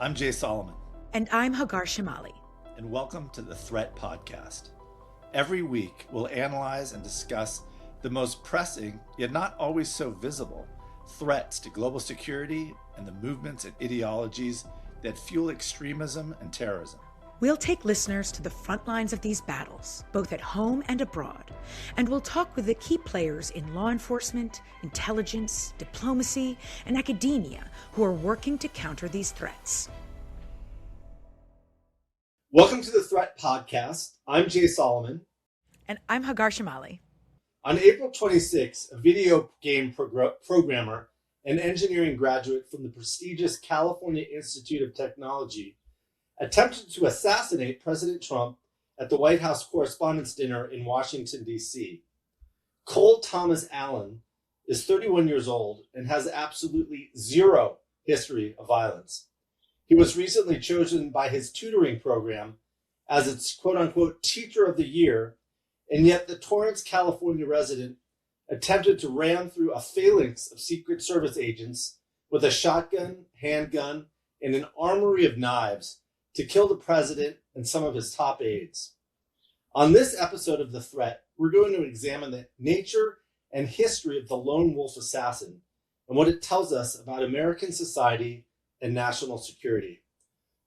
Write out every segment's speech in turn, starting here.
I'm Jay Solomon. And I'm Hagar Shamali. And welcome to the Threat Podcast. Every week, we'll analyze and discuss the most pressing, yet not always so visible, threats to global security and the movements and ideologies that fuel extremism and terrorism. We'll take listeners to the front lines of these battles, both at home and abroad, and we'll talk with the key players in law enforcement, intelligence, diplomacy, and academia who are working to counter these threats. Welcome to the Threat Podcast. I'm Jay Solomon. And I'm Hagar Shamali. On April 26, a video game programmer and engineering graduate from the prestigious California Institute of Technology attempted to assassinate President Trump at the White House Correspondents Dinner in Washington, D.C. Cole Tomas Allen is 31 years old and has absolutely zero history of violence. He was recently chosen by his tutoring program as its quote-unquote teacher of the year, and yet the Torrance, California resident attempted to ram through a phalanx of Secret Service agents with a shotgun, handgun, and an armory of knives to kill the president and some of his top aides. On this episode of The Threat, we're going to examine the nature and history of the lone wolf assassin and what it tells us about American society and national security.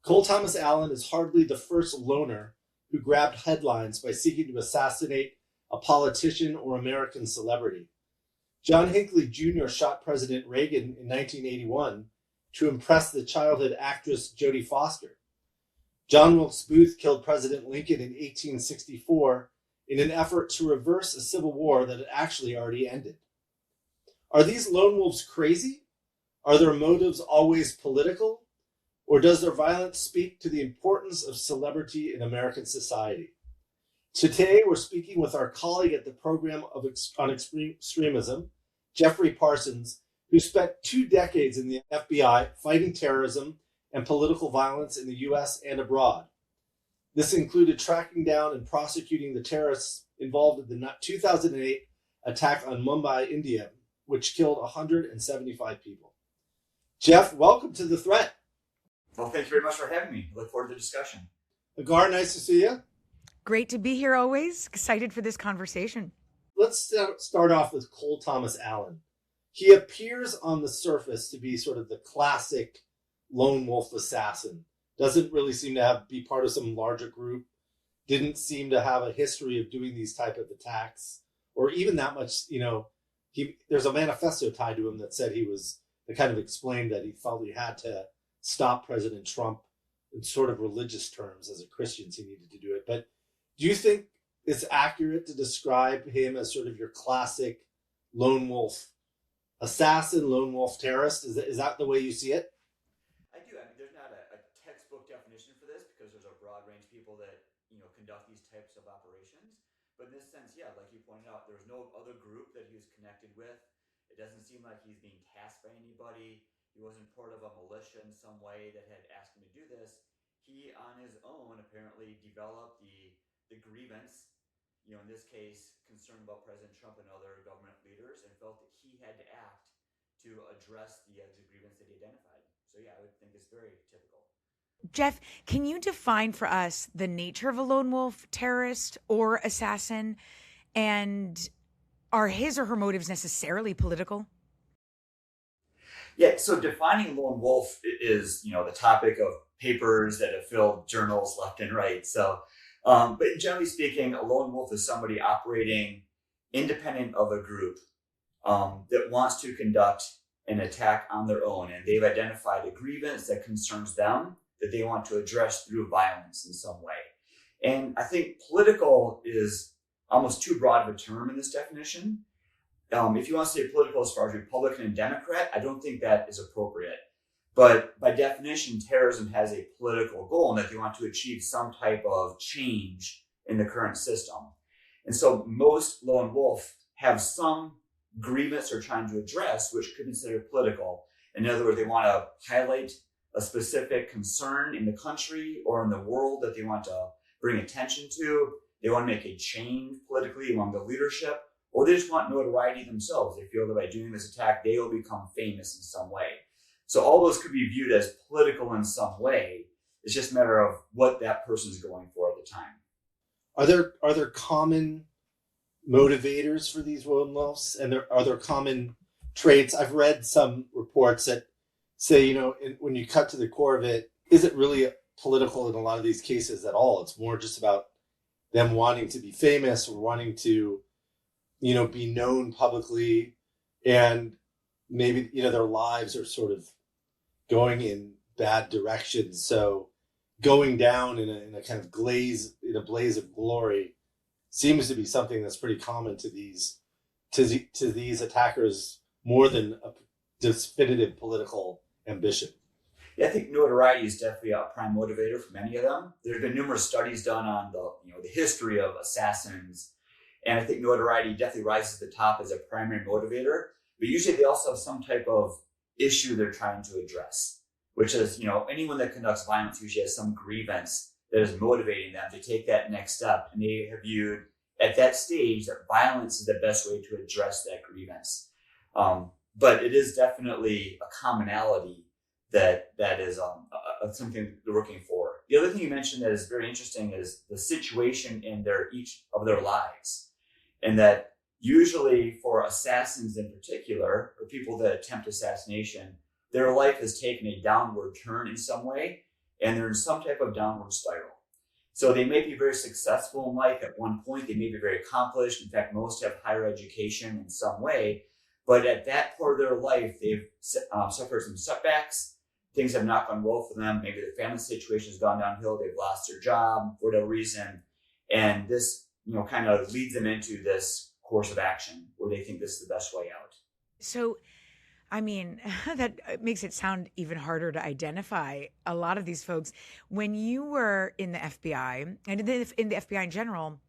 Cole Tomas Allen is hardly the first loner who grabbed headlines by seeking to assassinate a politician or American celebrity. John Hinckley Jr. shot President Reagan in 1981 to impress the childhood actress Jodie Foster. John Wilkes Booth killed President Lincoln in 1864 in an effort to reverse a civil war that had actually already ended. Are these lone wolves crazy? Are their motives always political? Or does their violence speak to the importance of celebrity in American society? Today, we're speaking with our colleague at the Program on Extremism, Jeffrey Parsons, who spent 2 decades in the FBI fighting terrorism and political violence in the U.S. and abroad. This included tracking down and prosecuting the terrorists involved in the 2008 attack on Mumbai, India, which killed 175 people. Jeff, welcome to The Threat. Well, thank you very much for having me. Look forward to the discussion. Hagar, nice to see you. Great to be here always. Excited for this conversation. Let's start off with Cole Tomas Allen. He appears on the surface to be sort of the classic lone wolf assassin. Doesn't really seem to be part of some larger group. Didn't seem to have a history of doing these type of attacks, or even that much. There's a manifesto tied to him that said that kind of explained that he felt he had to stop President Trump in sort of religious terms. As a Christian, he needed to do it. But do you think it's accurate to describe him as sort of your classic lone wolf assassin, lone wolf terrorist? Is that the way you see it? I do. I mean, there's not a textbook definition for this because there's a broad range of people that conduct these types of operations. But in this sense, yeah, like you pointed out, there's no other group that he was connected with. It doesn't seem like he's being tasked by anybody. He wasn't part of a militia in some way that had asked him to do this. He, on his own, apparently developed the grievance, in this case, concerned about President Trump and other government leaders, and felt that he had to act to address the grievance that he identified. So yeah, I would think it's very typical. Jeff, can you define for us the nature of a lone wolf terrorist or assassin? And are his or her motives necessarily political? Yeah, so defining lone wolf is, the topic of papers that have filled journals left and right. So, but generally speaking, a lone wolf is somebody operating independent of a group that wants to conduct an attack on their own. And they've identified a grievance that concerns them that they want to address through violence in some way. And I think political is almost too broad of a term in this definition. If you want to say political as far as Republican and Democrat, I don't think that is appropriate. But by definition, terrorism has a political goal and that they want to achieve some type of change in the current system. And so most lone wolf have some grievance they're trying to address, which could be considered political. In other words, they want to highlight a specific concern in the country or in the world that they want to bring attention to. They want to make a change politically among the leadership, or they just want notoriety themselves. They feel that by doing this attack, they will become famous in some way. So all those could be viewed as political in some way. It's just a matter of what that person's going for at the time. Are there common motivators for these lone wolves, and are there common traits? I've read some reports that say, when you cut to the core of it, isn't really political in a lot of these cases at all. It's more just about them wanting to be famous or wanting to, be known publicly, and maybe, their lives are sort of going in bad directions. So going down in a kind of blaze of glory seems to be something that's pretty common to these attackers, more than a definitive political ambition. Yeah, I think notoriety is definitely a prime motivator for many of them. There have been numerous studies done on the history of assassins, and I think notoriety definitely rises to the top as a primary motivator. But usually they also have some type of issue they're trying to address, which is, anyone that conducts violence usually has some grievance that is motivating them to take that next step. And they have viewed at that stage that violence is the best way to address that grievance. But it is definitely a commonality that is something they're looking for. The other thing you mentioned that is very interesting is the situation in each of their lives. And that usually for assassins in particular, or people that attempt assassination, their life has taken a downward turn in some way, and they're in some type of downward spiral. So they may be very successful in life at one point. They may be very accomplished. In fact, most have higher education in some way. But at that part of their life, they've suffered some setbacks. Things have not gone well for them. Maybe their family situation has gone downhill. They've lost their job for whatever reason. And this, kind of leads them into this course of action where they think this is the best way out. So, that makes it sound even harder to identify a lot of these folks. When you were in the FBI, and in the FBI in general,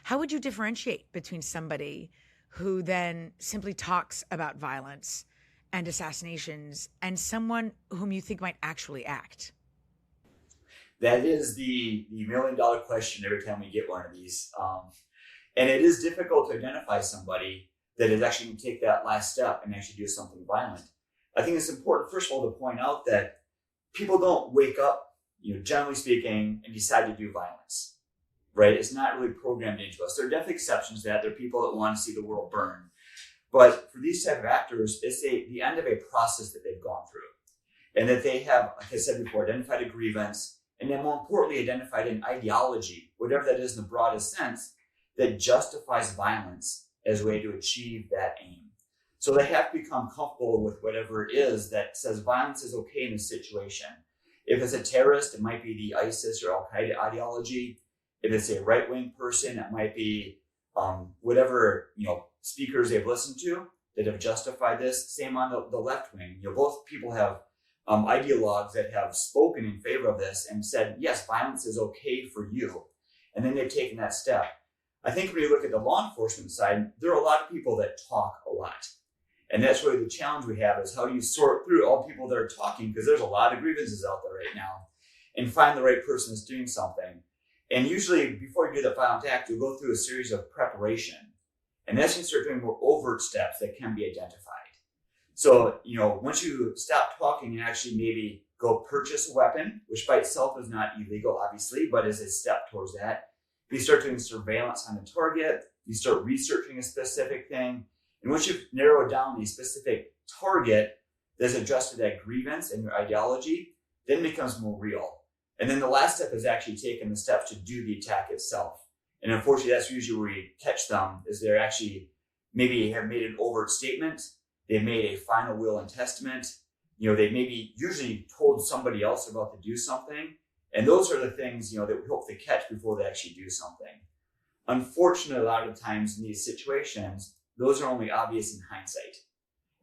how would you differentiate between somebody who then simply talks about violence and assassinations and someone whom you think might actually act? That is the $1 million question every time we get one of these. And it is difficult to identify somebody that is actually going to take that last step and actually do something violent. I think it's important, first of all, to point out that people don't wake up, generally speaking, and decide to do violence, right? It's not really programmed into us. There are definitely exceptions to that. There are people that want to see the world burn. But for these type of actors, it's the end of a process that they've gone through. And that they have, like I said before, identified a grievance, and then more importantly, identified an ideology, whatever that is in the broadest sense, that justifies violence as a way to achieve that aim. So they have to become comfortable with whatever it is that says violence is okay in this situation. If it's a terrorist, it might be the ISIS or Al-Qaeda ideology. If it's a right-wing person, it might be whatever speakers they've listened to that have justified this. Same on the left wing. Both people have ideologues that have spoken in favor of this and said, yes, violence is okay for you. And then they've taken that step. I think when you look at the law enforcement side, there are a lot of people that talk a lot. And that's really the challenge we have, is how do you sort through all people that are talking, because there's a lot of grievances out there right now, and find the right person that's doing something. And usually before you do the violent act, you go through a series of preparation. And that's when you start doing more overt steps that can be identified. So, once you stop talking and actually maybe go purchase a weapon, which by itself is not illegal, obviously, but is a step towards that. You start doing surveillance on a target, you start researching a specific thing. And once you've narrowed down a specific target that's addressed to that grievance and your ideology, then it becomes more real. And then the last step is actually taking the steps to do the attack itself. And unfortunately, that's usually where you catch them, is they're actually maybe have made an overt statement. They've made a final will and testament. They maybe usually told somebody else about to do something. And those are the things, that we hope to catch before they actually do something. Unfortunately, a lot of times in these situations, those are only obvious in hindsight.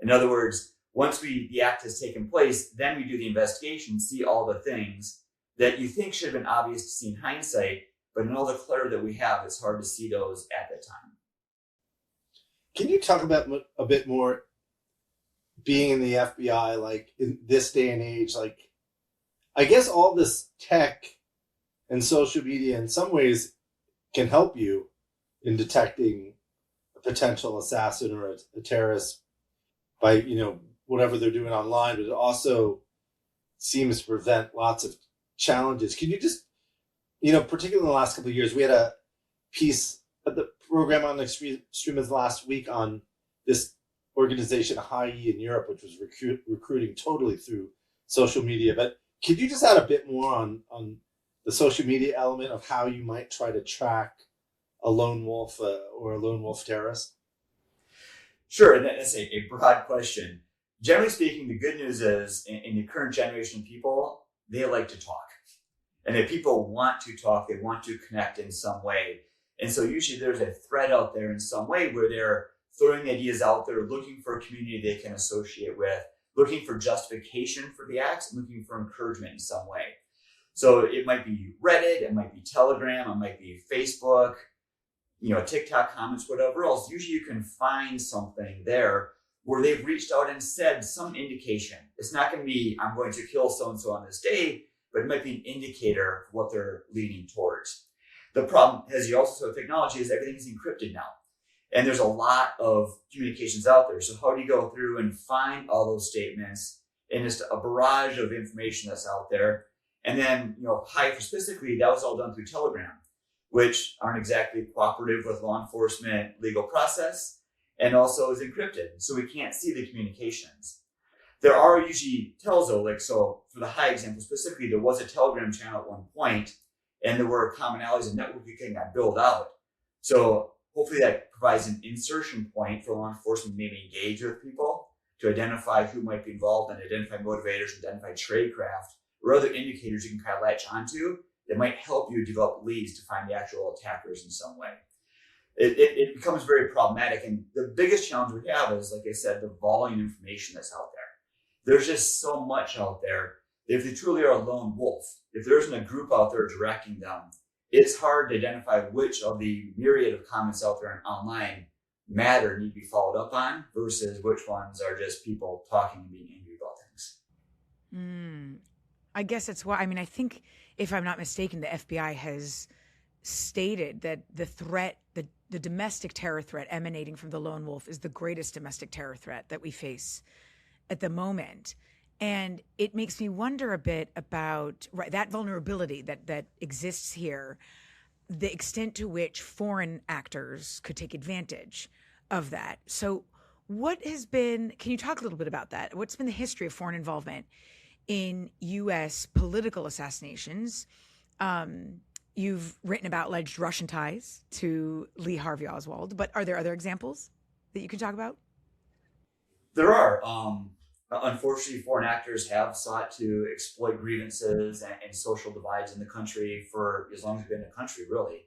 In other words, once the act has taken place, then we do the investigation, see all the things that you think should have been obvious to see in hindsight, but in all the clutter that we have, it's hard to see those at the time. Can you talk about a bit more being in the FBI, like in this day and age? Like, I guess all this tech and social media in some ways can help you in detecting a potential assassin or a terrorist by, whatever they're doing online, but it also seems to present lots of challenges. Can you just, particularly in the last couple of years, we had a piece at the program on extremism last week on this organization, HI in Europe, which was recruiting totally through social media. But could you just add a bit more on the social media element of how you might try to track a lone wolf or a lone wolf terrorist? Sure, and that's a broad question. Generally speaking, the good news is in the current generation of people, they like to talk. And if people want to talk, they want to connect in some way. And so usually there's a thread out there in some way where they're throwing ideas out there, looking for a community they can associate with, looking for justification for the acts, and looking for encouragement in some way. So it might be Reddit, it might be Telegram, it might be Facebook, TikTok comments, whatever else. Usually you can find something there where they've reached out and said some indication. It's not going to be, I'm going to kill so-and-so on this day, but it might be an indicator of what they're leaning towards. The problem, as you also saw with technology, is everything's encrypted now. And there's a lot of communications out there. So how do you go through and find all those statements and just a barrage of information that's out there? And then, HI specifically, that was all done through Telegram, which aren't exactly cooperative with law enforcement legal process, and also is encrypted. So we can't see the communications. There are usually tells though, so for the HI example specifically, there was a Telegram channel at one point, and there were commonalities and networking that built out. So hopefully that provides an insertion point for law enforcement to maybe engage with people to identify who might be involved and identify motivators, identify tradecraft, or other indicators you can kind of latch onto that might help you develop leads to find the actual attackers in some way. It becomes very problematic. And the biggest challenge we have is, like I said, the volume of information that's out there. There's just so much out there. If they truly are a lone wolf, if there isn't a group out there directing them, it's hard to identify which of the myriad of comments out there and online matter, need to be followed up on, versus which ones are just people talking and being angry about things. I guess that's why, I think, if I'm not mistaken, the FBI has stated that the threat, the domestic terror threat emanating from the lone wolf is the greatest domestic terror threat that we face at the moment. And it makes me wonder a bit about that vulnerability that exists here, the extent to which foreign actors could take advantage of that. So can you talk a little bit about that? What's been the history of foreign involvement in U.S. political assassinations? You've written about alleged Russian ties to Lee Harvey Oswald, but are there other examples that you can talk about? There are. Unfortunately, foreign actors have sought to exploit grievances and social divides in the country for as long as we've been in the country, really.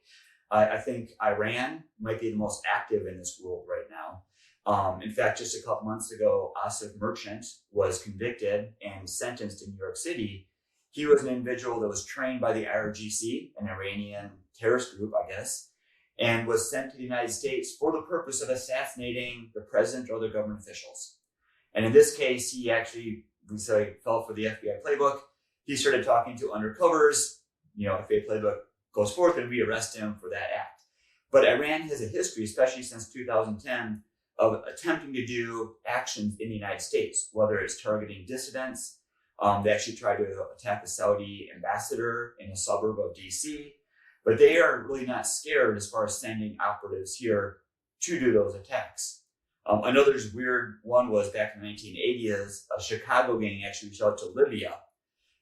I think Iran might be the most active in this world right now. In fact, just a couple months ago, Asif Merchant was convicted and sentenced in New York City. He was an individual that was trained by the IRGC, an Iranian terrorist group, I guess, and was sent to the United States for the purpose of assassinating the president or other government officials. And in this case, he fell for the FBI playbook. He started talking to undercovers. FBI playbook goes forth and we arrest him for that act. But Iran has a history, especially since 2010, of attempting to do actions in the United States, whether it's targeting dissidents. They actually tried to attack the Saudi ambassador in a suburb of DC, but they are really not scared as far as sending operatives here to do those attacks. Another weird one was back in the 1980s, a Chicago gang actually reached out to Libya,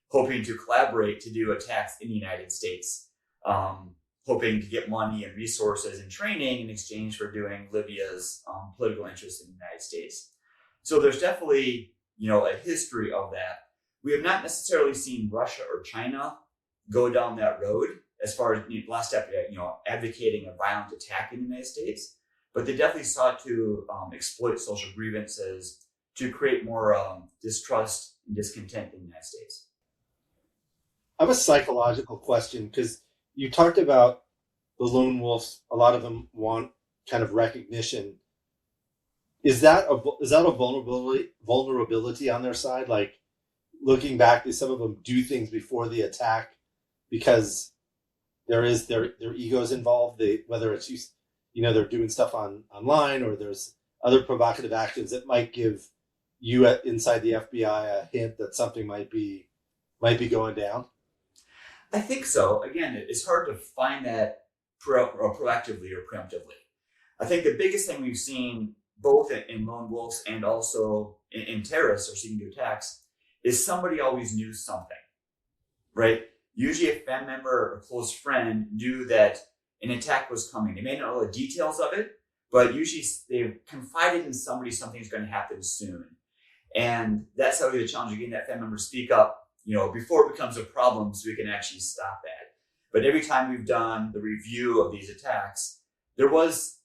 hoping to collaborate to do attacks in the United States, hoping to get money and resources and training in exchange for doing Libya's political interests in the United States. So there's definitely, a history of that. We have not necessarily seen Russia or China go down that road as far as last step, advocating a violent attack in the United States, but they definitely sought to exploit social grievances to create more distrust and discontent in the United States. I have a psychological question, because you talked about the lone wolves. A lot of them want kind of recognition. Is that a vulnerability on their side? Like, looking back, some of them do things before the attack because there is their egos involved. Whether it's they're doing stuff online, or there's other provocative actions that might give inside the FBI a hint that something might be going down? I think so. Again, it's hard to find that proactively or preemptively. I think the biggest thing we've seen both in lone wolves and also in terrorists or seeking to attacks is somebody always knew something, right? Usually a family member or close friend knew that an attack was coming. They may not know the details of it, but usually they've confided in somebody something's going to happen soon. And that's how we have the challenge of getting that family member to speak up, before it becomes a problem so we can actually stop that. But every time we've done the review of these attacks, there was,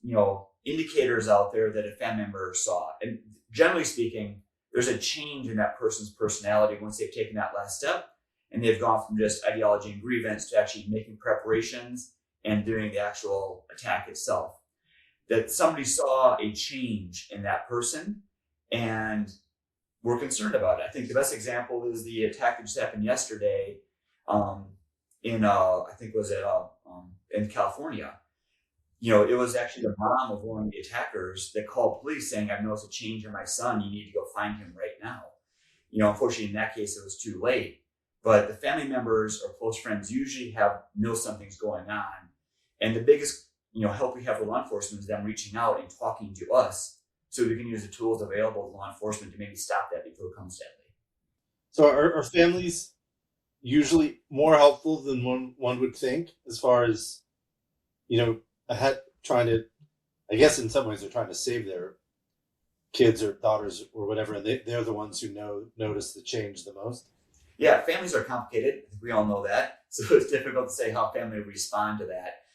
indicators out there that a family member saw. And generally speaking, there's a change in that person's personality once they've taken that last step and they've gone from just ideology and grievance to actually making preparations and doing the actual attack itself. That somebody saw a change in that person and we're concerned about it. I think the best example is the attack that just happened yesterday in California. It was actually the mom of one of the attackers that called police saying, "I've noticed a change in my son. You need to go find him right now." Unfortunately, in that case, it was too late. But the family members or close friends usually know something's going on. And the biggest, help we have for law enforcement is them reaching out and talking to us so we can use the tools available to law enforcement to maybe stop that before it comes deadly. So are families usually more helpful than one would think as far as, trying to, I guess in some ways they're trying to save their kids or daughters or whatever, and they're the ones who notice the change the most? Yeah, families are complicated. We all know that. So it's difficult to say how family respond to that.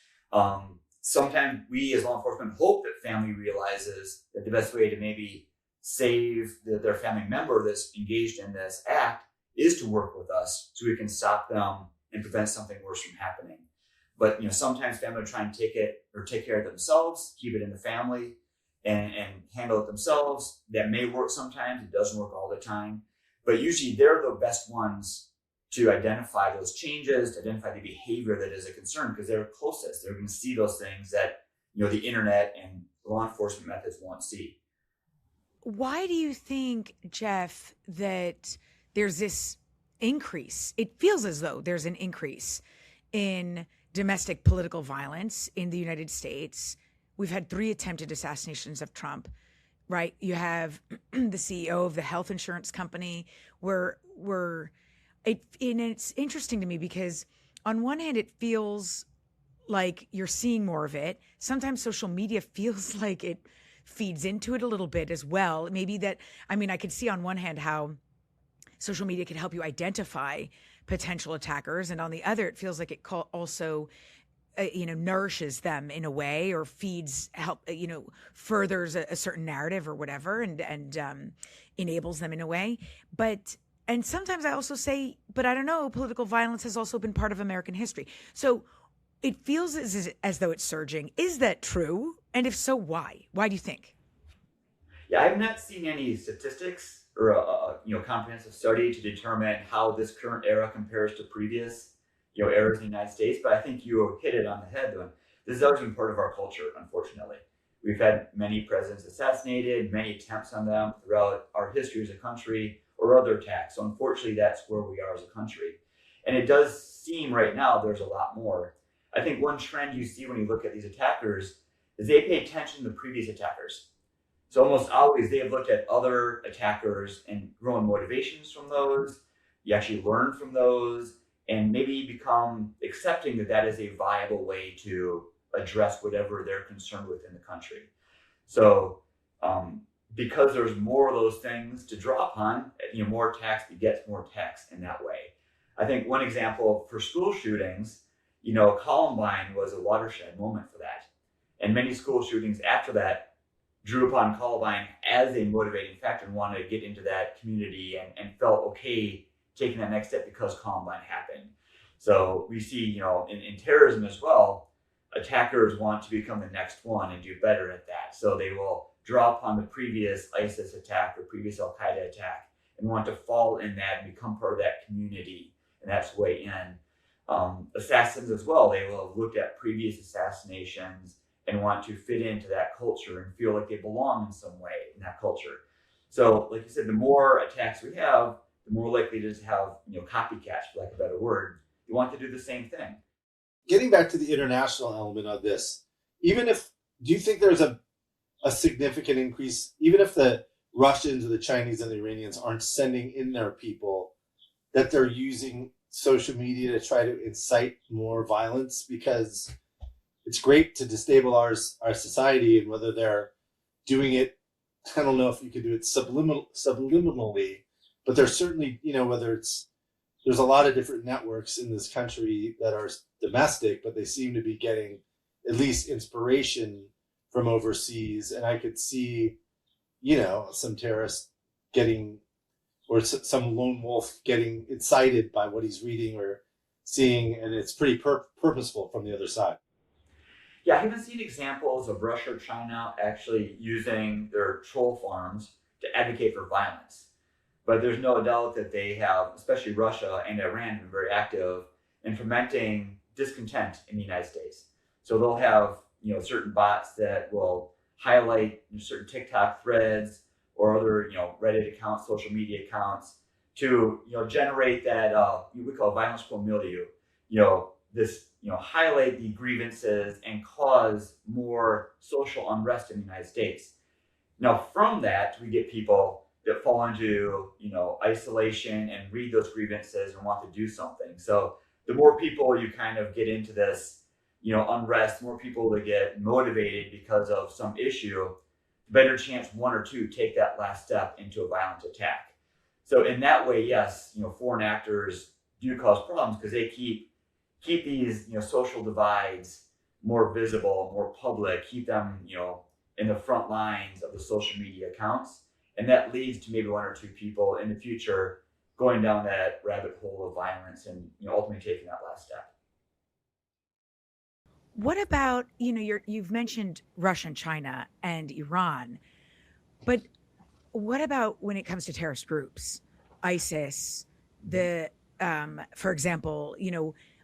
Sometimes we as law enforcement hope that family realizes that the best way to maybe save their family member that's engaged in this act is to work with us so we can stop them and prevent something worse from happening. But sometimes family will try and take care of themselves, keep it in the family and handle it themselves. That may work sometimes. It doesn't work all the time. But usually they're the best ones to identify those changes, to identify the behavior that is a concern because they're closest. They're going to see those things that the internet and law enforcement methods won't see. Why do you think, Jeff, that there's this increase? It feels as though there's an increase in domestic political violence in the United States. We've had 3 attempted assassinations of Trump, right? You have the CEO of the health insurance company and it's interesting to me because on one hand, it feels like you're seeing more of it. Sometimes social media feels like it feeds into it a little bit as well. Maybe I could see on one hand how social media can help you identify potential attackers. And on the other, it feels like it also, nourishes them in a way or furthers a certain narrative or whatever and enables them in a way. And sometimes I also say, but I don't know, political violence has also been part of American history. So it feels as though it's surging. Is that true? And if so, why? Why do you think? Yeah, I've not seen any statistics or a comprehensive study to determine how this current era compares to previous eras in the United States. But I think you hit it on the head, though. This has always been part of our culture, unfortunately. We've had many presidents assassinated, many attempts on them throughout our history as a country, or other attacks. So unfortunately, that's where we are as a country. And it does seem right now there's a lot more. I think one trend you see when you look at these attackers is they pay attention to the previous attackers. So almost always they have looked at other attackers and grown motivations from those. You actually learn from those and maybe become accepting that is a viable way to address whatever they're concerned with in the country. So because there's more of those things to draw upon, more attacks begets more attacks in that way. I think one example for school shootings, Columbine was a watershed moment for that. And many school shootings after that drew upon Columbine as a motivating factor and wanted to get into that community and felt okay taking that next step because Columbine happened. So we see, in terrorism as well, attackers want to become the next one and do better at that. So they will draw upon the previous ISIS attack or previous Al-Qaeda attack and want to fall in that and become part of that community. And that's the way in. Assassins as well, they will have looked at previous assassinations and want to fit into that culture and feel like they belong in some way in that culture. So, like you said, the more attacks we have, the more likely it is to have, copycats, for lack of a better word. You want to do the same thing. Getting back to the international element of this, do you think there's a significant increase, even if the Russians or the Chinese and the Iranians aren't sending in their people, that they're using social media to try to incite more violence? Because it's great to destabilize our society, and whether they're doing it, I don't know if you could do it subliminally, but there's certainly, there's a lot of different networks in this country that are domestic, but they seem to be getting at least inspiration from overseas. And I could see, some terrorist getting, or some lone wolf getting incited by what he's reading or seeing, and it's pretty purposeful from the other side. Yeah, I haven't seen examples of Russia or China actually using their troll farms to advocate for violence. But there's no doubt that they have, especially Russia and Iran, been very active in fomenting discontent in the United States. So they'll have, certain bots that will highlight certain TikTok threads or other, Reddit accounts, social media accounts to, generate that we call violence milieu. This, highlight the grievances and cause more social unrest in the United States. Now, from that, we get people that fall into, isolation and read those grievances and want to do something. So the more people you kind of get into this, unrest, the more people that get motivated because of some issue, the better chance one or two take that last step into a violent attack. So in that way, yes, foreign actors do cause problems because they keep these, social divides more visible, more public, keep them, in the front lines of the social media accounts. And that leads to maybe one or two people in the future going down that rabbit hole of violence and, ultimately taking that last step. What about, you've mentioned Russia and China and Iran, but what about when it comes to terrorist groups, ISIS, for example,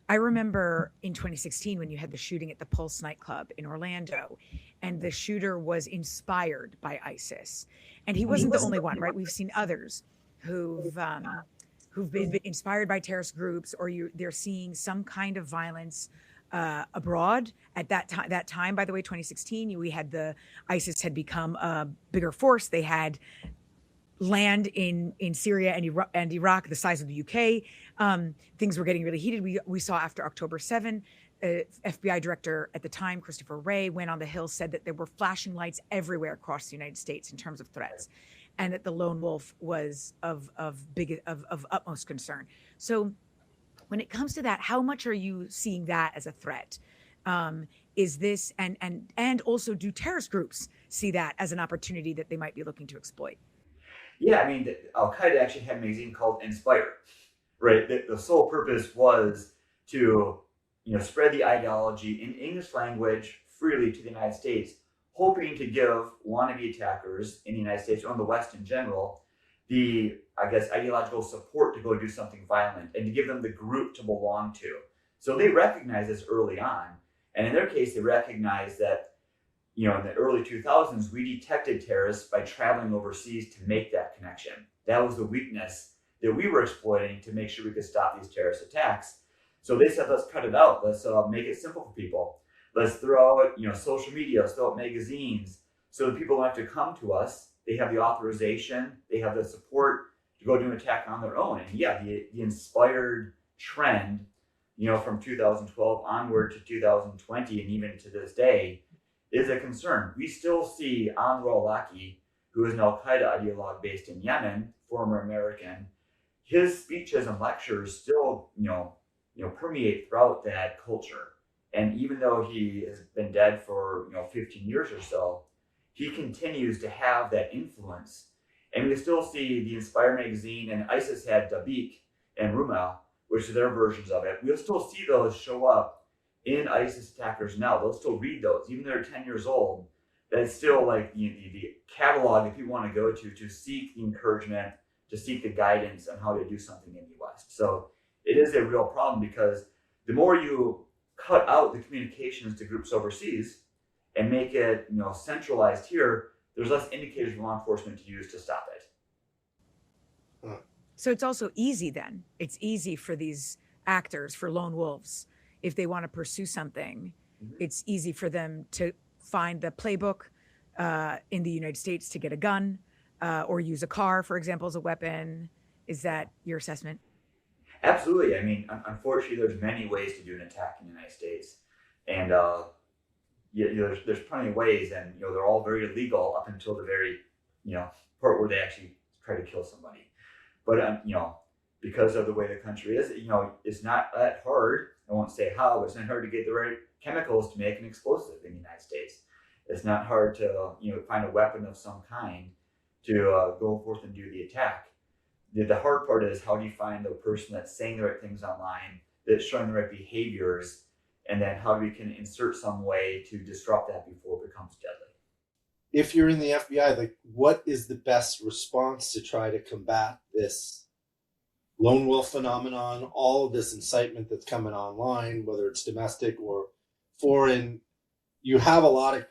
I remember in 2016 when you had the shooting at the Pulse nightclub in Orlando, and the shooter was inspired by ISIS, and he wasn't the only one, right? We've seen others who've been inspired by terrorist groups, or they're seeing some kind of violence abroad. At that time, by the way, 2016, we had ISIS had become a bigger force. They had land in Syria and Iraq the size of the UK. Things were getting really heated. We saw after October 7, FBI director at the time, Christopher Wray, went on the Hill, said that there were flashing lights everywhere across the United States in terms of threats, and that the lone wolf was of utmost concern. So when it comes to that, how much are you seeing that as a threat? Is this, and also, do terrorist groups see that as an opportunity that they might be looking to exploit? Yeah, Al-Qaeda actually had a magazine called Inspire, right? The sole purpose was to, spread the ideology in English language freely to the United States, hoping to give wannabe attackers in the United States, or in the West in general, the, ideological support to go do something violent and to give them the group to belong to. So they recognized this early on. And in their case, they recognized that, in the early 2000s, we detected terrorists by traveling overseas to make that connection. That was the weakness that we were exploiting to make sure we could stop these terrorist attacks. So they said, let's cut it out. Let's make it simple for people. Let's throw out, social media, let's throw out magazines, so that people don't have to come to us. They have the authorization, they have the support to go do an attack on their own. And yeah, the inspired trend, from 2012 onward to 2020 and even to this day, is a concern. We still see Anwar al-Awlaki, who is an Al-Qaeda ideologue based in Yemen, former American. His speeches and lectures still, permeate throughout that culture. And even though he has been dead for, 15 years or so, he continues to have that influence. And we still see the Inspire magazine, and ISIS had Dabiq and Rumah, which are their versions of it. We'll still see those show up in ISIS attackers now. They'll still read those, even though they're 10 years old. That's still like the catalog that people want to go to seek the encouragement, to seek the guidance on how to do something in the West. So it is a real problem, because the more you cut out the communications to groups overseas and make it, centralized here, there's less indicators for law enforcement to use to stop it. So it's also easy then. It's easy for these actors, for lone wolves, if they want to pursue something, it's easy for them to find the playbook in the United States to get a gun or use a car, for example, as a weapon. Is that your assessment? Absolutely. I mean, unfortunately, there's many ways to do an attack in the United States. And there's plenty of ways, and they're all very illegal up until the very part where they actually try to kill somebody. But because of the way the country is, it's not that hard. I won't say how, but it's not hard to get the right chemicals to make an explosive in the United States. It's not hard to find a weapon of some kind to go forth and do the attack. The hard part is, how do you find the person that's saying the right things online, that's showing the right behaviors, and then how we can insert some way to disrupt that before it becomes deadly. If you're in the FBI, like, what is the best response to try to combat this lone wolf phenomenon, all of this incitement that's coming online, whether it's domestic or foreign? You have a lot of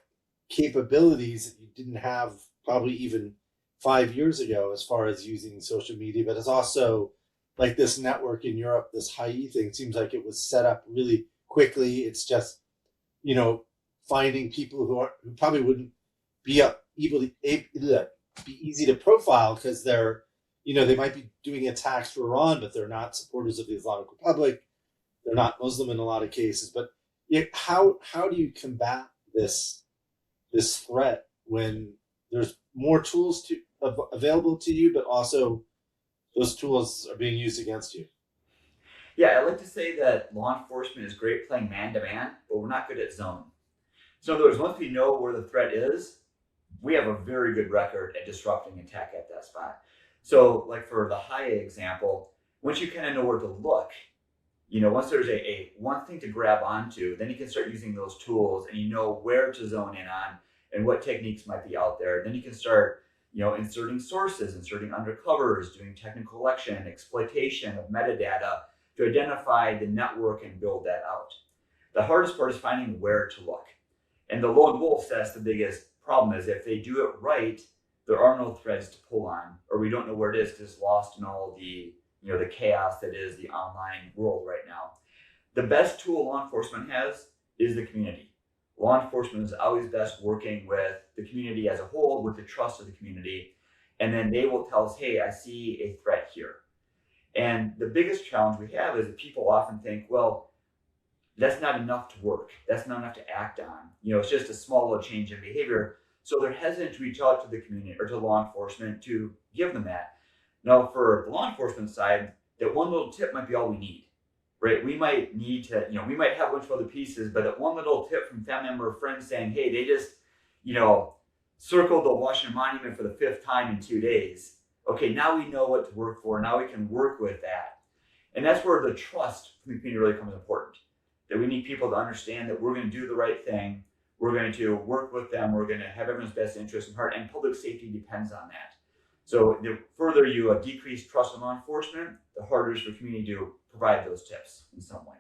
capabilities that you didn't have probably even 5 years ago as far as using social media, but it's also like this network in Europe, this HIE thing, seems like it was set up really quickly. It's just, finding people who probably wouldn't be easy to profile because they're, they might be doing attacks for Iran, but they're not supporters of the Islamic Republic. They're not Muslim in a lot of cases. But how do you combat this threat when there's more tools available to you, but also those tools are being used against you? Yeah, I like to say that law enforcement is great playing man-to-man, but we're not good at zone. So in other words, once we know where the threat is, we have a very good record at disrupting attack at that spot. So like for the HIA example, once you kind of know where to look, once there's a one thing to grab onto, then you can start using those tools and where to zone in on and what techniques might be out there. Then you can start inserting sources, inserting undercovers, doing technical collection, exploitation of metadata to identify the network and build that out. The hardest part is finding where to look. And the lone wolf, that's the biggest problem, is if they do it right, there are no threads to pull on, or we don't know where it is because it's lost in all the the chaos that is the online world right now. The best tool law enforcement has is the community. Law enforcement is always best working with the community as a whole, with the trust of the community. And then they will tell us, hey, I see a threat here. And the biggest challenge we have is that people often think, well, that's not enough to work. That's not enough to act on. It's just a small little change in behavior. So they're hesitant to reach out to the community or to law enforcement to give them that. Now, for the law enforcement side, that one little tip might be all we need. Right, we might need to, we might have a bunch of other pieces, but that one little tip from family member or friend saying, hey, they just, circled the Washington Monument for the 5th time in 2 days. Okay, now we know what to work for. Now we can work with that. And that's where the trust from the community really becomes important. That we need people to understand that we're going to do the right thing. We're going to work with them. We're going to have everyone's best interest in heart, and public safety depends on that. So the further you decrease trust in law enforcement, the harder it is for community to provide those tips in some way.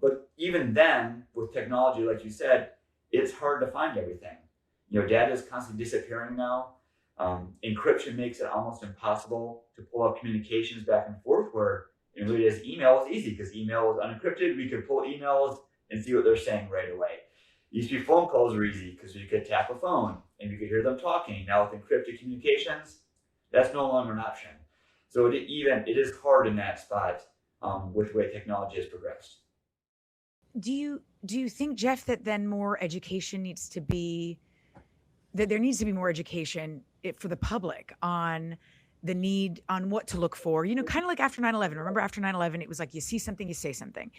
But even then, with technology, like you said, it's hard to find everything. Data is constantly disappearing now. Encryption makes it almost impossible to pull up communications back and forth, where really as email is easy because email is unencrypted. We could pull emails and see what they're saying right away. Used to be phone calls were easy because you could tap a phone and you could hear them talking. Now with encrypted communications, that's no longer an option. So it is hard in that spot with the way technology has progressed. Do you think, Jeff, that then more education needs to be, that there needs to be more education for the public on the need, on what to look for, kind of like after 9/11. Remember after 9/11, it was like, you see something, you say something,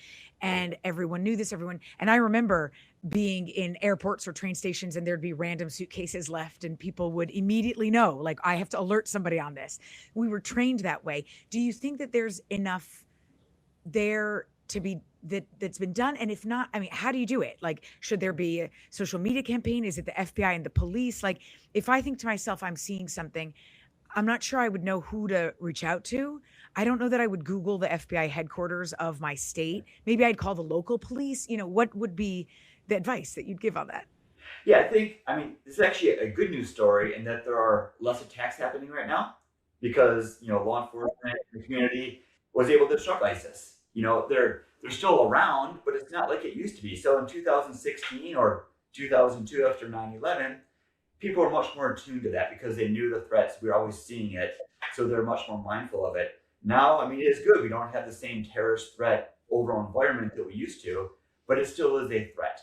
and everyone knew this, and I remember being in airports or train stations and there'd be random suitcases left and people would immediately know, like, I have to alert somebody on this. We were trained that way. Do you think that there's enough there to be that's been done? And if not, I mean, how do you do it? Like, should there be a social media campaign? Is it the FBI and the police? Like, if I think to myself, I'm seeing something, I'm not sure I would know who to reach out to. I don't know that I would Google the FBI headquarters of my state. Maybe I'd call the local police. What would be the advice that you'd give on that? Yeah, I mean, this is actually a good news story in that there are less attacks happening right now because, law enforcement and the community was able to disrupt ISIS. They're still around, but it's not like it used to be. So in 2016 or 2002 after 9/11, people were much more attuned to that because they knew the threats. We were always seeing it. So they're much more mindful of it. Now, I mean, it is good. We don't have the same terrorist threat overall environment that we used to, but it still is a threat.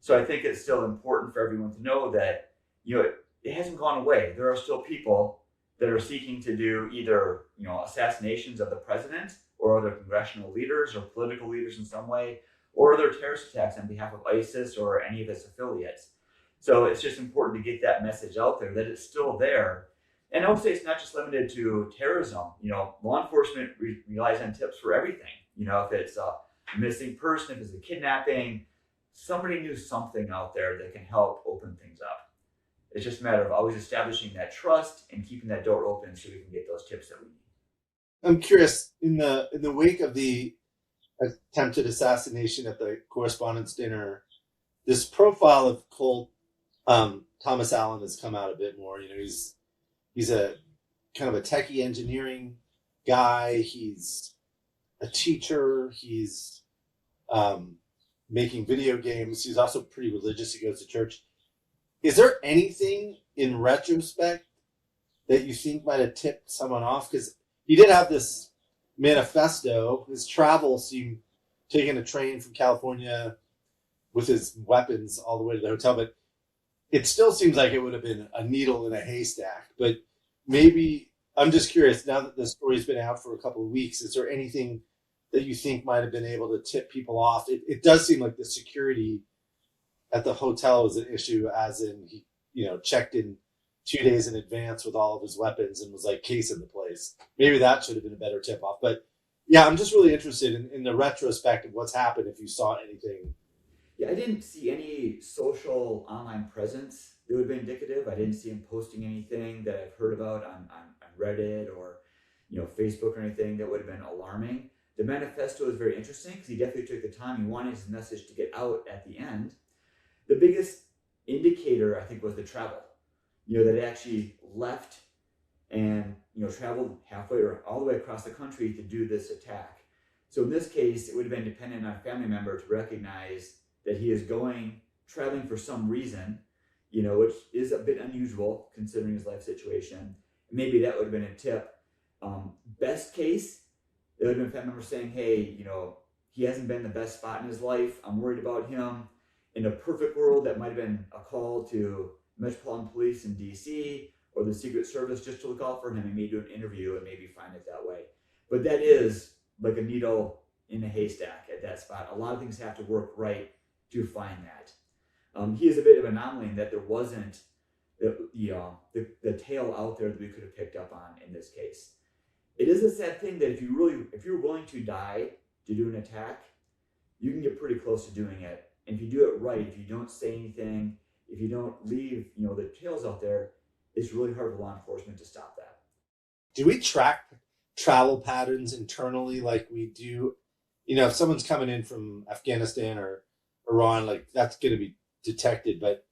So I think it's still important for everyone to know that, it hasn't gone away. There are still people that are seeking to do either, assassinations of the president or other congressional leaders or political leaders in some way, or other terrorist attacks on behalf of ISIS or any of its affiliates. So it's just important to get that message out there that it's still there. And I would say it's not just limited to terrorism. Law enforcement relies on tips for everything. If it's a missing person, if it's a kidnapping, somebody knew something out there that can help open things up. It's just a matter of always establishing that trust and keeping that door open so we can get those tips that we need. I'm curious, in the wake of the attempted assassination at the Correspondents' Dinner, this profile of Cole Tomas Allen has come out a bit more. He's a kind of a techie engineering guy. He's a teacher. He's making video games. He's also pretty religious. He goes to church. Is there anything in retrospect that you think might have tipped someone off? Because he did have this manifesto. His travel seemed taking a train from California with his weapons all the way to the hotel, but it still seems like it would have been a needle in a haystack. But maybe, I'm just curious, now that the story's been out for a couple of weeks, is there anything that you think might have been able to tip people off? It does seem like the security at the hotel was an issue, as in he, checked in 2 days in advance with all of his weapons and was like casing the place. Maybe that should have been a better tip off. But yeah, I'm just really interested in the retrospect of what's happened, if you saw anything. Yeah, I didn't see any social online presence that would be indicative. I didn't see him posting anything that I've heard about on Reddit or Facebook or anything that would have been alarming. The manifesto is very interesting because he definitely took the time. He wanted his message to get out at the end. The biggest indicator, I think, was the travel. That he actually left and traveled halfway or all the way across the country to do this attack. So in this case, it would have been dependent on a family member to recognize that he is traveling for some reason, which is a bit unusual considering his life situation. Maybe that would have been a tip. Best case, it would have been a family member saying, hey, he hasn't been the best spot in his life. I'm worried about him. In a perfect world, that might have been a call to Metropolitan Police in DC or the Secret Service just to look out for him and maybe do an interview and maybe find it that way. But that is like a needle in a haystack at that spot. A lot of things have to work right to find that. He is a bit of an anomaly in that there wasn't the tail out there that we could have picked up on in this case. It is a sad thing that if you're willing to die to do an attack, you can get pretty close to doing it. And if you do it right, if you don't say anything, if you don't leave, the tails out there, it's really hard for law enforcement to stop that. Do we track travel patterns internally like we do? If someone's coming in from Afghanistan or Iran, like that's going to be detected. But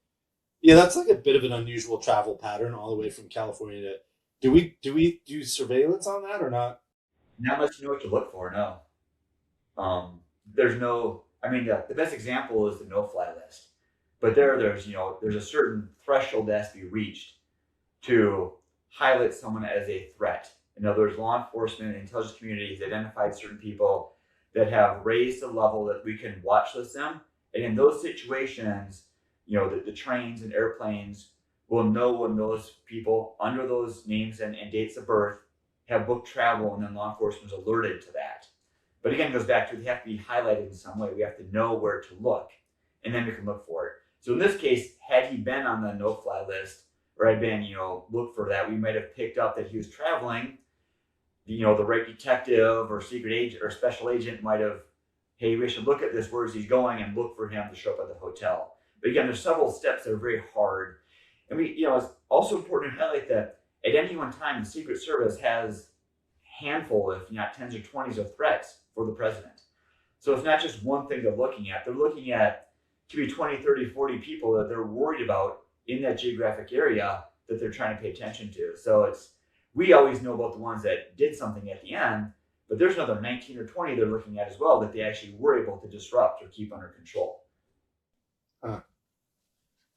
yeah, that's like a bit of an unusual travel pattern all the way from California to. Do we do surveillance on that or not? Not unless you know what to look for. No. There's no. I mean, the best example is the no-fly list. But there's a certain threshold that has to be reached to highlight someone as a threat. In other words, law enforcement and intelligence communities identified certain people that have raised the level that we can watch list them. And in those situations, the trains and airplanes will know when those people under those names and dates of birth have booked travel, and then law enforcement is alerted to that. But again, it goes back to they have to be highlighted in some way. We have to know where to look, and then we can look for it. So in this case, had he been on the no-fly list, or had been, look for that, we might have picked up that he was traveling. The right detective or secret agent or special agent might have, hey, we should look at this, where's he going, and look for him to show up at the hotel. But again, there's several steps that are very hard. And it's also important to highlight that at any one time, the Secret Service has a handful, if not tens or 20s of threats for the president. So it's not just one thing they're looking at. They're looking at, could be 20, 30, 40 people that they're worried about in that geographic area that they're trying to pay attention to. So we always know about the ones that did something at the end, but there's another 19 or 20 they're looking at as well that they actually were able to disrupt or keep under control. I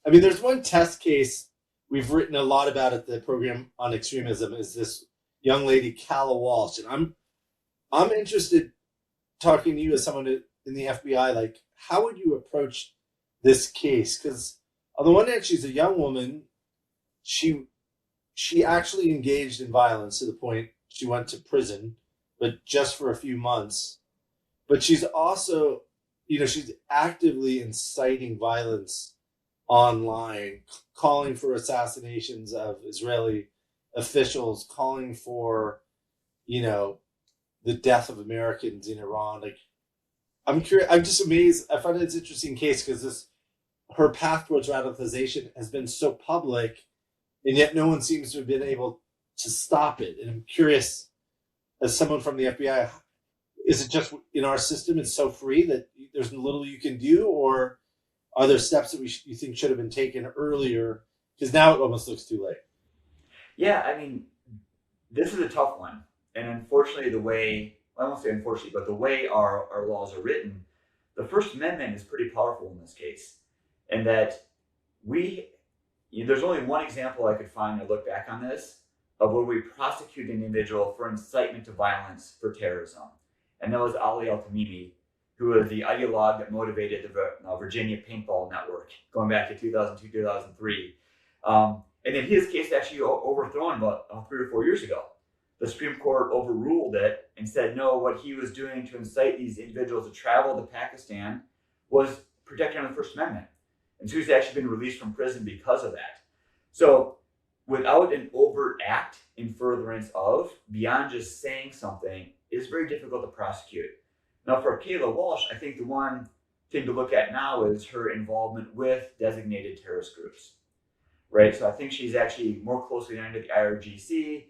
mean, there's one test case we've written a lot about at the program on extremism is this young lady, Calla Walsh. And I'm interested talking to you as someone in the FBI, like, how would you approach this case? Because on the one hand, she's a young woman. She actually engaged in violence to the point she went to prison, but just for a few months. But she's also, she's actively inciting violence online, calling for assassinations of Israeli officials, calling for, the death of Americans in Iran. Like, I'm curious. I'm just amazed. I find it's an interesting case because her path towards radicalization has been so public, and yet no one seems to have been able to stop it. And I'm curious, as someone from the FBI, is it just in our system it's so free that there's little you can do, or are there steps that you think should have been taken earlier? Because now it almost looks too late. Yeah, I mean, this is a tough one. And unfortunately, I won't say unfortunately, but the way our laws are written, the First Amendment is pretty powerful in this case. And that there's only one example I could find to look back on this of where we prosecute an individual for incitement to violence for terrorism. And that was Ali Al-Tamimi, who was the ideologue that motivated the Virginia Paintball Network going back to 2002, 2003. And in his case, actually overthrown about 3 or 4 years ago. The Supreme Court overruled it and said, no, what he was doing to incite these individuals to travel to Pakistan was protected under the First Amendment. And so he's actually been released from prison because of that. So without an overt act in furtherance of, beyond just saying something, it's very difficult to prosecute. Now for Calla Walsh, I think the one thing to look at now is her involvement with designated terrorist groups, right? So I think she's actually more closely under the IRGC.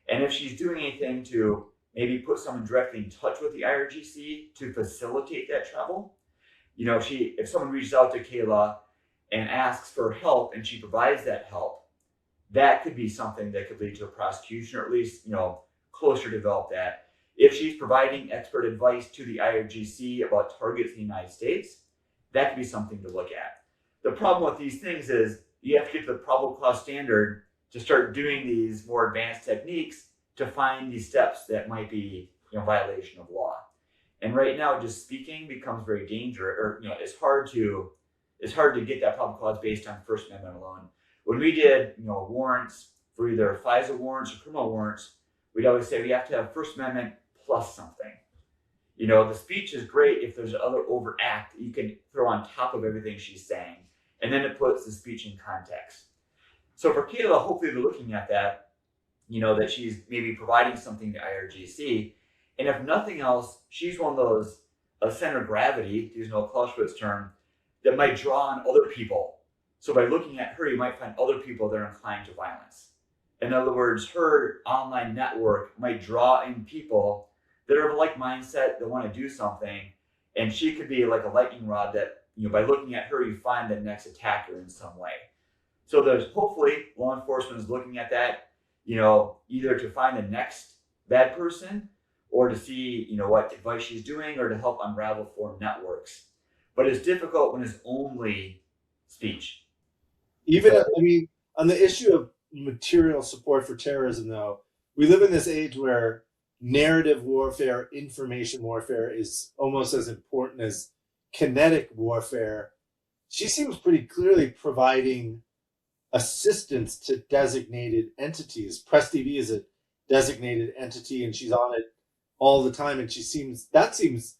And if she's doing anything to maybe put someone directly in touch with the IRGC to facilitate that travel, if someone reaches out to Calla and asks for help and she provides that help, that could be something that could lead to a prosecution, or at least, closer to develop that. If she's providing expert advice to the IRGC about targets in the United States, that could be something to look at. The problem with these things is you have to get to the probable cause standard to start doing these more advanced techniques to find these steps that might be, violation of law. And right now, just speaking becomes very dangerous, or it's hard to get that probable cause based on First Amendment alone. When we did, warrants for either FISA warrants or criminal warrants, we'd always say we have to have First Amendment plus something. The speech is great if there's another overt act that you can throw on top of everything she's saying, and then it puts the speech in context. So for Calla, hopefully they're looking at that, that she's maybe providing something to IRGC. And if nothing else, she's one of those, a center of gravity, to use Noel Clausewitz's term, that might draw on other people. So by looking at her, you might find other people that are inclined to violence. In other words, her online network might draw in people that are of a like mindset, that want to do something. And she could be like a lightning rod that, by looking at her, you find the next attacker in some way. So there's hopefully law enforcement is looking at that, either to find the next bad person or to see, what advice she's doing or to help unravel foreign networks. But it's difficult when it's only speech. On the issue of material support for terrorism, though, we live in this age where narrative warfare, information warfare is almost as important as kinetic warfare. She seems pretty clearly providing assistance to designated entities. Press TV is a designated entity, and she's on it all the time. And that seems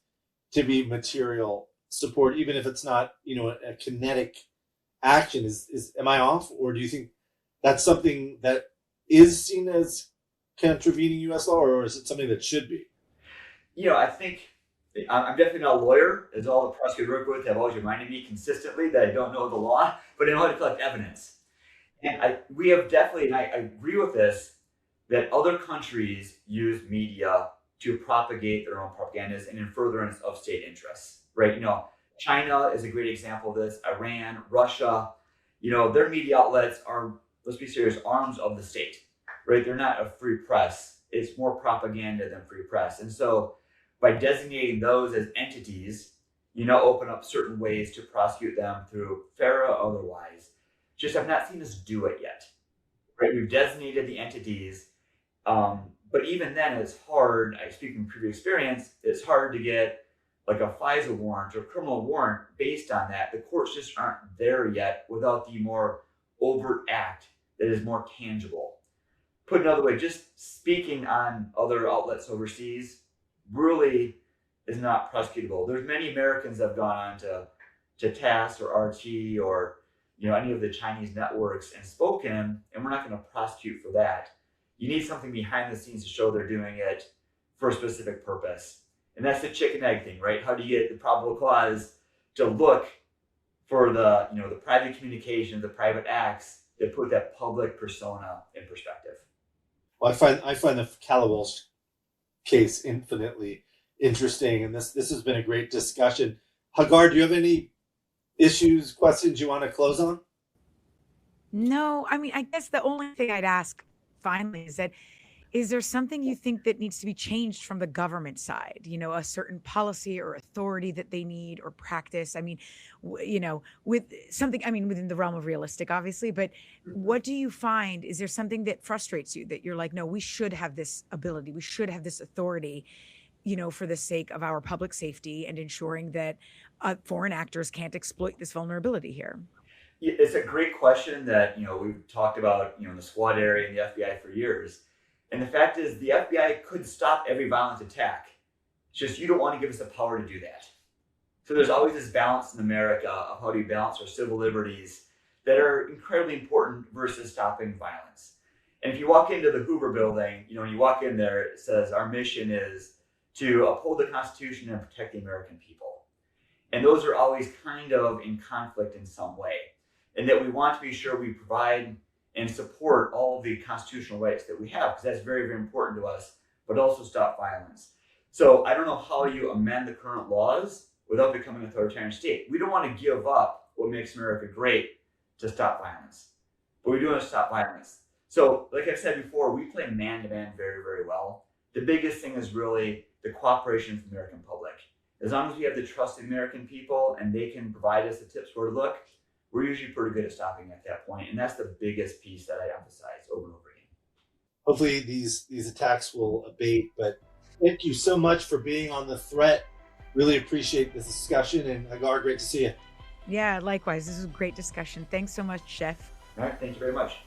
to be material support, even if it's not, a kinetic action. Am I off, or do you think that's something that is seen as contravening U.S. law, or is it something that should be? I think I'm definitely not a lawyer, as all the prosecutors I work with have always reminded me consistently that I don't know the law, but I know how to collect evidence. And we have definitely, and I agree with this, that other countries use media to propagate their own propagandas and in furtherance of state interests, right? China is a great example of this. Iran, Russia, their media outlets are, let's be serious, arms of the state, right? They're not a free press. It's more propaganda than free press. And so by designating those as entities, open up certain ways to prosecute them through FARA or otherwise. Just have not seen us do it yet, right? We've designated the entities, but even then it's hard, I speak from previous experience, it's hard to get like a FISA warrant or criminal warrant based on that. The courts just aren't there yet without the more overt act that is more tangible. Put another way, just speaking on other outlets overseas really is not prosecutable. There's many Americans that have gone on to TASS or RT or any of the Chinese networks and spoken, and we're not going to prosecute for that. You need something behind the scenes to show they're doing it for a specific purpose. And that's the chicken egg thing, right? How do you get the probable cause to look for the private communication, the private acts that put that public persona in perspective? Well, I find the Callawells case infinitely interesting, and this has been a great discussion. Hagar, do you have any issues, questions you want to close on? No, I mean, I guess the only thing I'd ask finally is there something you think that needs to be changed from the government side? A certain policy or authority that they need or practice? I mean, with something, within the realm of realistic, obviously, but what do you find? Is there something that frustrates you that you're like, no, we should have this ability, we should have this authority, for the sake of our public safety and ensuring that foreign actors can't exploit this vulnerability here? It's a great question that, we've talked about, in the SWAT area and the FBI for years. And the fact is, the FBI could stop every violent attack. It's just you don't want to give us the power to do that. So there's always this balance in America of how do you balance our civil liberties that are incredibly important versus stopping violence. And if you walk into the Hoover building, when you walk in there, it says our mission is to uphold the Constitution and protect the American people. And those are always kind of in conflict in some way. And that we want to be sure we provide and support all of the constitutional rights that we have, because that's very, very important to us, but also stop violence. So I don't know how you amend the current laws without becoming an authoritarian state. We don't want to give up what makes America great to stop violence, but we do want to stop violence. So like I've said before, we play man-to-man very, very well. The biggest thing is really the cooperation of the American public. As long as we have the trust of the American people and they can provide us the tips where to look, we're usually pretty good at stopping at that point. And that's the biggest piece that I emphasize over and over again. Hopefully these attacks will abate, but thank you so much for being on The Threat. Really appreciate this discussion, and Hagar, great to see you. Yeah, likewise. This was a great discussion. Thanks so much, Chef. All right, thank you very much.